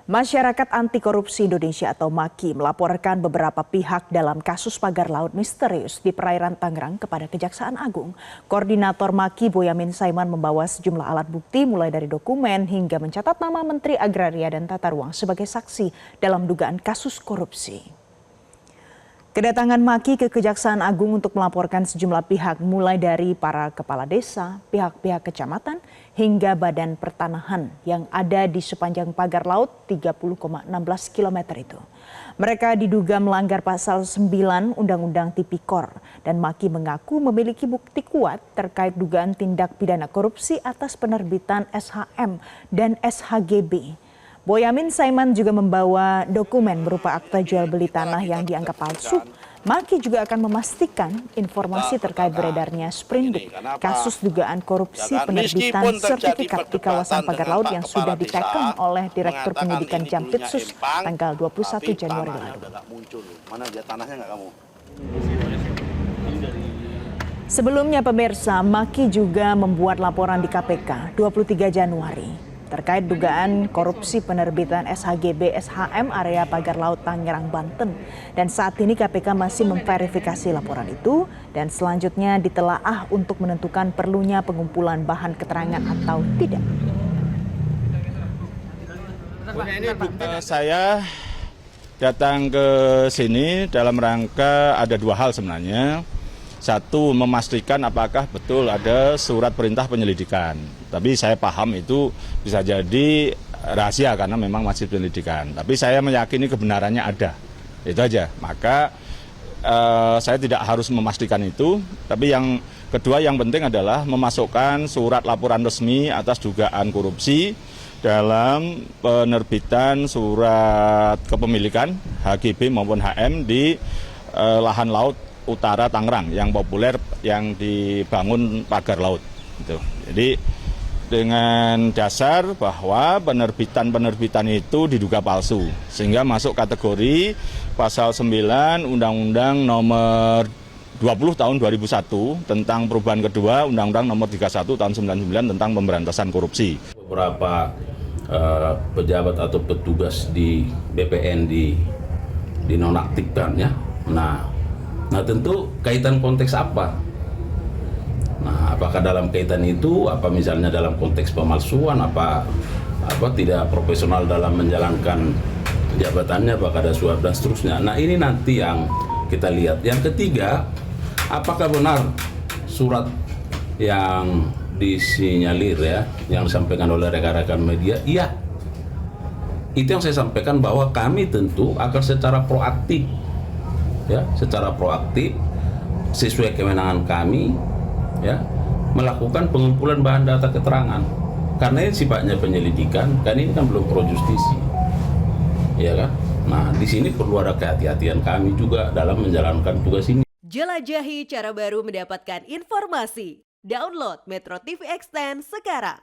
Masyarakat Anti Korupsi Indonesia atau MAKI melaporkan beberapa pihak dalam kasus pagar laut misterius di perairan Tangerang kepada Kejaksaan Agung. Koordinator MAKI Boyamin Saiman membawa sejumlah alat bukti mulai dari dokumen hingga mencatat nama Menteri Agraria dan Tata Ruang sebagai saksi dalam dugaan kasus korupsi. Kedatangan MAKI ke Kejaksaan Agung untuk melaporkan sejumlah pihak mulai dari para kepala desa, pihak-pihak kecamatan, hingga badan pertanahan yang ada di sepanjang pagar laut 30,16 km itu. Mereka diduga melanggar pasal 9 Undang-Undang Tipikor dan MAKI mengaku memiliki bukti kuat terkait dugaan tindak pidana korupsi atas penerbitan SHM dan SHGB. Boyamin Saiman juga membawa dokumen berupa akta jual beli tanah yang dianggap palsu. MAKI juga akan memastikan informasi terkait beredarnya sprindik, kasus dugaan korupsi penerbitan sertifikat di kawasan pagar laut yang sudah ditekan oleh Direktur Penyidikan Jampitsus tanggal 21 Januari lalu. Sebelumnya pemirsa, MAKI juga membuat laporan di KPK 23 Januari. Terkait dugaan korupsi penerbitan SHGB SHM area pagar laut Tangerang, Banten. Dan saat ini KPK masih memverifikasi laporan itu dan selanjutnya ditelaah untuk menentukan perlunya pengumpulan bahan keterangan atau tidak. Saya datang ke sini dalam rangka ada dua hal sebenarnya. Satu, memastikan apakah betul ada surat perintah penyelidikan. Tapi saya paham itu bisa jadi rahasia karena memang masih penyelidikan. Tapi saya meyakini kebenarannya ada. Itu aja. Maka saya tidak harus memastikan itu. Tapi yang kedua yang penting adalah memasukkan surat laporan resmi atas dugaan korupsi dalam penerbitan surat kepemilikan HGB maupun HM di lahan laut utara Tangerang yang populer yang dibangun pagar laut. Jadi dengan dasar bahwa penerbitan itu diduga palsu sehingga masuk kategori pasal 9 Undang-Undang nomor 20 tahun 2001 tentang perubahan kedua Undang-Undang nomor 31 tahun 99 tentang pemberantasan korupsi. Beberapa pejabat atau petugas di BPN dinonaktifkan ya. Nah tentu kaitan konteks apa? Nah apakah dalam kaitan itu, apa misalnya dalam konteks pemalsuan, apa tidak profesional dalam menjalankan jabatannya, apakah ada suap dan seterusnya. Nah ini nanti yang kita lihat. Yang ketiga, apakah benar surat yang disinyalir ya, yang disampaikan oleh rekan-rekan media? Iya. Itu yang saya sampaikan bahwa kami tentu akan secara proaktif sesuai kewenangan kami ya melakukan pengumpulan bahan data keterangan karena ini sifatnya penyelidikan, kan ini kan belum pro justisi ya kan. Nah di sini perlu ada kehati-hatian kami juga dalam menjalankan tugas ini. Jelajahi cara baru mendapatkan informasi. Download Metro TV Extend sekarang.